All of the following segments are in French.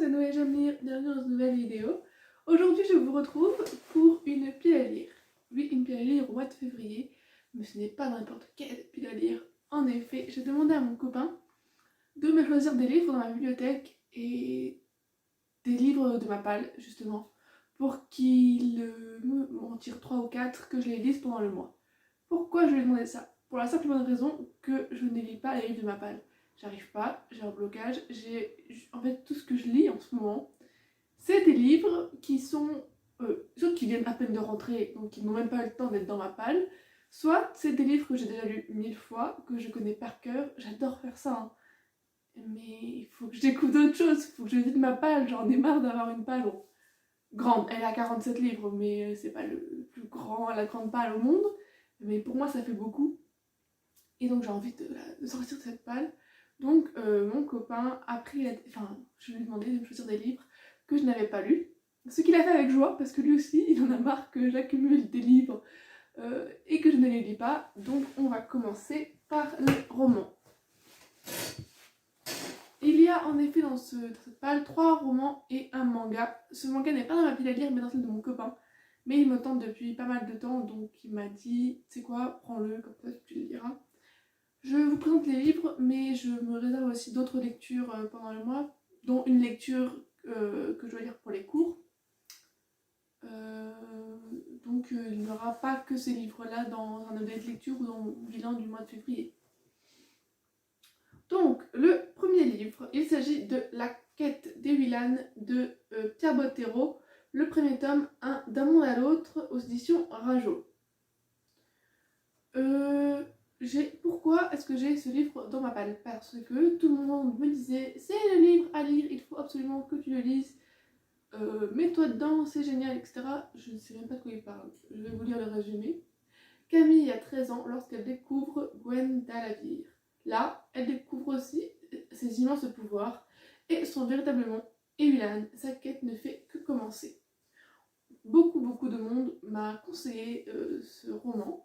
c'est Noé Jamir, bienvenue dans une nouvelle vidéo. Aujourd'hui je vous retrouve pour une pile à lire. Oui, une pile à lire au mois de février, mais ce n'est pas n'importe quelle pile à lire. En effet, j'ai demandé à mon copain de me choisir des livres dans ma bibliothèque et des livres de ma palle, justement, pour qu'il m'en tire 3 ou 4 que je les lise pendant le mois. Pourquoi je lui ai demandé ça? Pour la simple et bonne raison que je ne lis pas les livres de ma palle. J'arrive pas, j'ai un blocage, en fait tout ce que je lis en ce moment, c'est des livres qui sont, soit qui viennent à peine de rentrer, donc qui n'ont même pas le temps d'être dans ma palle, soit c'est des livres que j'ai déjà lus 1000 fois, que je connais par cœur, j'adore faire ça, hein. Mais il faut que je découvre d'autres choses, il faut que je vide ma palle, j'en ai marre d'avoir une palle grande, elle a 47 livres, mais c'est pas le plus grand, la grande palle au monde, mais pour moi ça fait beaucoup, et donc j'ai envie de sortir de cette palle. Donc mon copain a pris je lui ai demandé de me choisir des livres que je n'avais pas lus, ce qu'il a fait avec joie, parce que lui aussi il en a marre que j'accumule des livres et que je ne les lis pas. Donc on va commencer par les romans. Il y a en effet dans cette palle 3 romans et un manga. Ce manga n'est pas dans ma pile à lire mais dans celle de mon copain, mais il me tente depuis pas mal de temps, donc il m'a dit c'est quoi, prends-le, comme ça tu le liras. Je vous présente les livres, mais je me réserve aussi d'autres lectures pendant le mois, dont une lecture que je dois lire pour les cours. Donc il n'y aura pas que ces livres-là dans un update lecture ou dans mon bilan du mois de février. Donc, le premier livre, il s'agit de La quête des Willan de Pierre Bottero, le premier tome, D'un monde à l'autre, aux éditions Rajo. Pourquoi est-ce que j'ai ce livre dans ma palle? Parce que tout le monde me disait c'est le livre à lire, il faut absolument que tu le lises, mets-toi dedans, c'est génial, etc. Je ne sais même pas de quoi il parle, je vais vous lire le résumé. Camille a 13 ans lorsqu'elle découvre Gwendalavir. Là, elle découvre aussi ses immenses pouvoirs et son véritablement Ewilan. Sa quête ne fait que commencer. Beaucoup de monde m'a conseillé ce roman.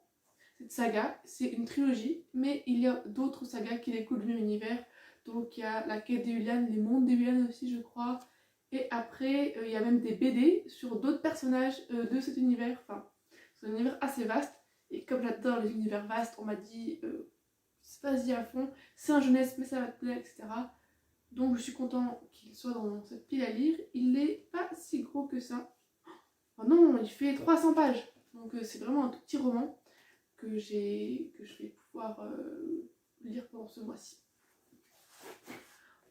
Cette saga, c'est une trilogie, mais il y a d'autres sagas qui découlent du même univers. Donc il y a la quête d'Ewilan, les mondes d'Ewilan aussi je crois, et après il y a même des BD sur d'autres personnages de cet univers, enfin c'est un univers assez vaste, et comme j'adore les univers vastes, on m'a dit vas-y à fond, c'est un jeunesse mais ça va te plaire, etc. Donc je suis content qu'il soit dans cette pile à lire, il n'est pas si gros que ça. Oh non, il fait 300 pages, donc c'est vraiment un tout petit roman que je vais pouvoir lire pendant ce mois-ci.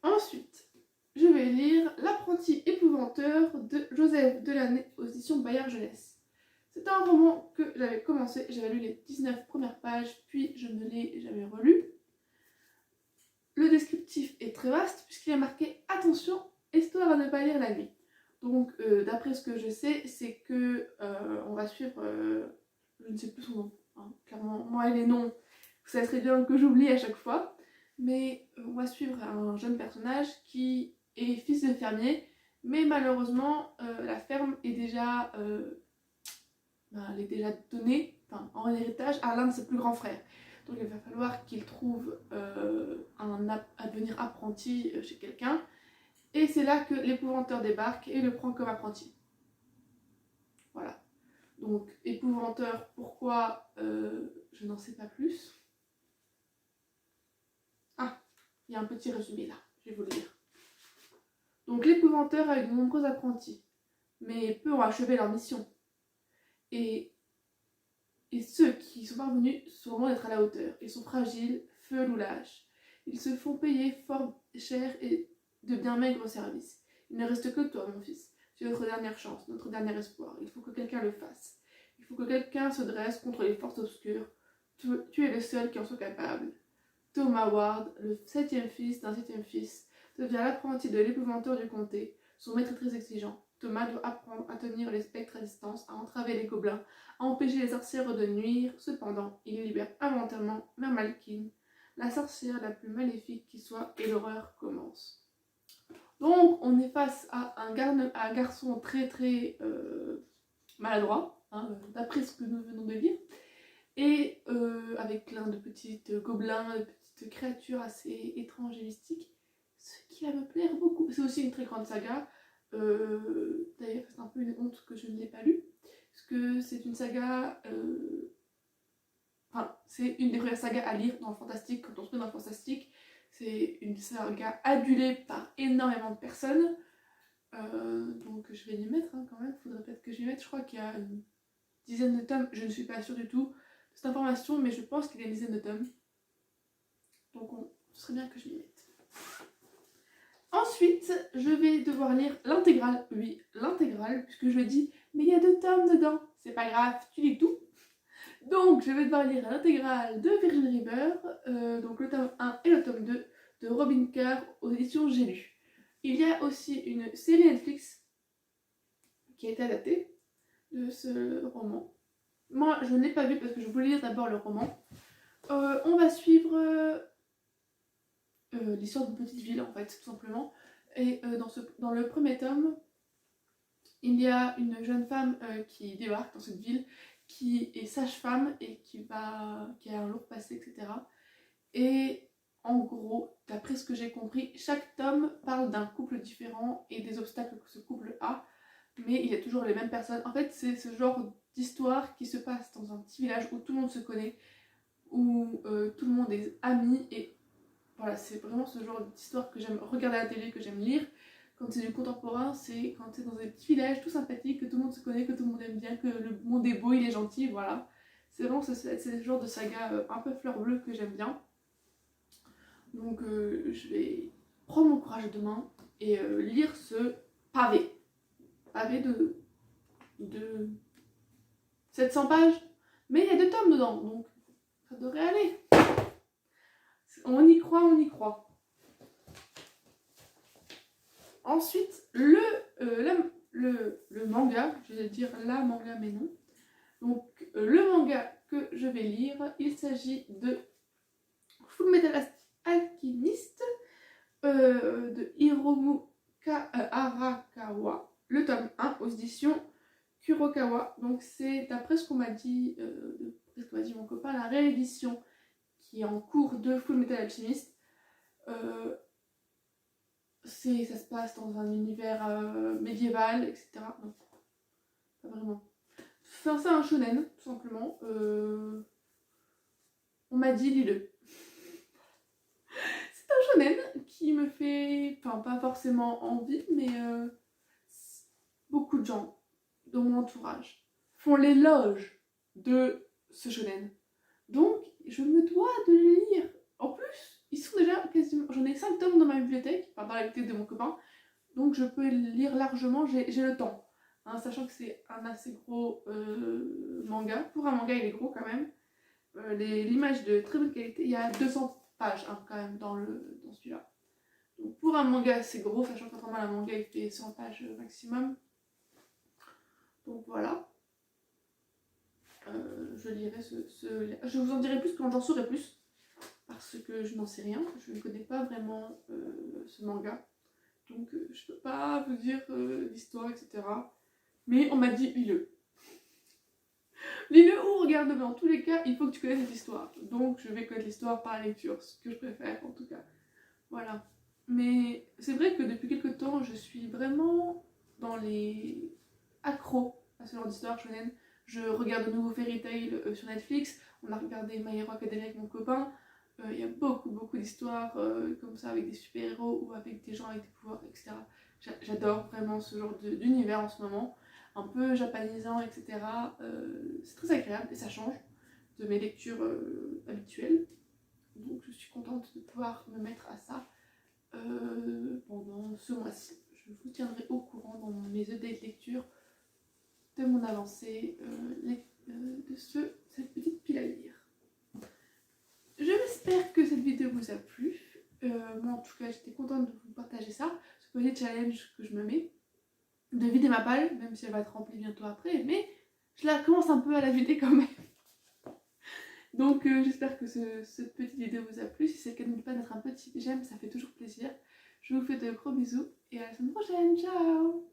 Ensuite, je vais lire L'apprenti épouvanteur de Joseph Delaney aux éditions Bayard Jeunesse. C'est un roman que j'avais commencé, j'avais lu les 19 premières pages, puis je ne l'ai jamais relu. Le descriptif est très vaste puisqu'il est marqué « Attention, histoire à ne pas lire la nuit ». Donc d'après ce que je sais, c'est que on va suivre, je ne sais plus son nom, hein, clairement, moi et les noms, ça serait bien que j'oublie à chaque fois, mais on va suivre un jeune personnage qui est fils de fermier, mais malheureusement la ferme est déjà, elle est déjà donnée en héritage à l'un de ses plus grands frères. Donc il va falloir qu'il trouve à devenir apprenti chez quelqu'un, et c'est là que l'épouvanteur débarque et le prend comme apprenti. Voilà. Donc épouvanteur, pourquoi je n'en sais pas plus. Ah, il y a un petit résumé là, je vais vous le lire. Donc l'épouvanteur a eu de nombreux apprentis, mais peu ont achevé leur mission. Et ceux qui sont parvenus sont loin d'être à la hauteur. Ils sont fragiles, feux ou lâches. Ils se font payer fort cher et de bien maigres services. Il ne reste que toi, mon fils. Tu es notre dernière chance, notre dernier espoir. Il faut que quelqu'un le fasse. Il faut que quelqu'un se dresse contre les forces obscures. Tu es le seul qui en soit capable. Thomas Ward, le 7e fils d'un 7e fils, devient l'apprenti de l'épouvanteur du comté. Son maître est très exigeant. Thomas doit apprendre à tenir les spectres à distance, à entraver les gobelins, à empêcher les sorcières de nuire. Cependant, il libère involontairement Mère Malkin, la sorcière la plus maléfique qui soit, et l'horreur commence. Donc, on est face à un garçon très maladroit, hein, d'après ce que nous venons de lire, et avec plein de petits gobelins, de petites créatures assez étranges et mystiques. ce qui va me plaire beaucoup. C'est aussi une très grande saga. D'ailleurs, c'est un peu une honte que je ne l'ai pas lu, parce que c'est une saga... Enfin, c'est une des premières sagas à lire dans le fantastique. Quand on se met dans le fantastique, c'est une saga adulée par énormément de personnes. Donc je vais l'y mettre hein, quand même, faudrait peut-être que j'y mette. Je crois qu'il y a une dizaine de tomes, je ne suis pas sûre du tout de cette information, mais je pense qu'il y a une dizaine de tomes. Donc ce serait bien que je m'y mette. Ensuite, je vais devoir lire l'intégrale. Oui, l'intégrale, puisque je lui ai dit, mais il y a 2 tomes dedans. C'est pas grave, tu lis tout. Donc, je vais devoir lire l'intégrale de Virgin River, donc le tome 1 et le tome 2 de Robin Kerr aux éditions J'ai lu. Il y a aussi une série Netflix qui a été adaptée de ce roman. Moi, je ne l'ai pas vu parce que je voulais lire d'abord le roman. On va suivre l'histoire d'une petite ville, en fait, tout simplement. Et dans le premier tome, il y a une jeune femme qui débarque dans cette ville, qui est sage-femme et qui a un lourd passé, etc. Et en gros, d'après ce que j'ai compris, chaque tome parle d'un couple différent et des obstacles que ce couple a, mais il y a toujours les mêmes personnes. En fait, c'est ce genre d'histoire qui se passe dans un petit village où tout le monde se connaît, où tout le monde est ami, et voilà, c'est vraiment ce genre d'histoire que j'aime regarder à la télé, que j'aime lire. Quand c'est du contemporain, c'est quand c'est dans un petit village tout sympathique, que tout le monde se connaît, que tout le monde aime bien, que le monde est beau, il est gentil, voilà. C'est vraiment ce genre de saga un peu fleur bleue que j'aime bien. Donc je vais prendre mon courage demain et lire ce pavé. Pavé de 700 pages. Mais il y a 2 tomes dedans, donc ça devrait aller. On y croit, on y croit. Ensuite, le manga, je vais dire la manga mais non. Donc le manga que je vais lire, il s'agit de Fullmetal Alchemist de Hiromu Arakawa, le tome 1 aux éditions Kurokawa. Donc c'est d'après ce qu'on m'a dit, mon copain, la réédition qui est en cours de Fullmetal Alchemist. Ça se passe dans un univers médiéval, etc. Non, pas vraiment. C'est un shonen, tout simplement. On m'a dit, lis-le. C'est un shonen qui me fait, enfin pas forcément envie, mais beaucoup de gens dans mon entourage font l'éloge de ce shonen. Donc, je me dois de le lire. En plus, ils sont déjà quasiment... J'en ai 5 tomes dans ma bibliothèque, enfin dans la bibliothèque de mon copain, donc je peux le lire largement, j'ai le temps. Hein, sachant que c'est un assez gros manga. Pour un manga, il est gros quand même. L'image de très bonne qualité, il y a 200 pages hein, quand même dans celui-là. Donc pour un manga, c'est gros, sachant que normalement, un manga, il fait 100 pages maximum. Donc voilà. Je lirai je vous en dirai plus quand j'en saurai plus, parce que je n'en sais rien, je ne connais pas vraiment ce manga, donc je peux pas vous dire l'histoire, etc. Mais on m'a dit lis-le. Lis-le ou regarde-le, dans tous les cas, il faut que tu connaisses cette histoire. Donc je vais connaître l'histoire par la lecture, ce que je préfère en tout cas. Voilà. Mais c'est vrai que depuis quelques temps, je suis vraiment dans les accros à ce genre d'histoire shonen. Je regarde de nouveaux Fairy Tail sur Netflix. On a regardé My Hero Academia avec mon copain. Il y a beaucoup d'histoires comme ça avec des super-héros ou avec des gens avec des pouvoirs, etc. J'adore vraiment ce genre d'univers en ce moment. Un peu japonisant, etc. C'est très agréable et ça change de mes lectures habituelles. Donc je suis contente de pouvoir me mettre à ça pendant ce mois-ci. Je vous tiendrai au courant dans mes updates lecture de mon avancée de cette petite pile à lire. J'espère que cette vidéo vous a plu. Moi en tout cas j'étais contente de vous partager ça, ce petit challenge que je me mets, de vider ma palle, même si elle va être remplie bientôt après, mais je la commence un peu à la vider quand même. Donc j'espère que cette petite vidéo vous a plu. Si c'est le cas, n'oubliez pas de mettre un petit j'aime, ça fait toujours plaisir. Je vous fais de gros bisous et à la semaine prochaine, ciao!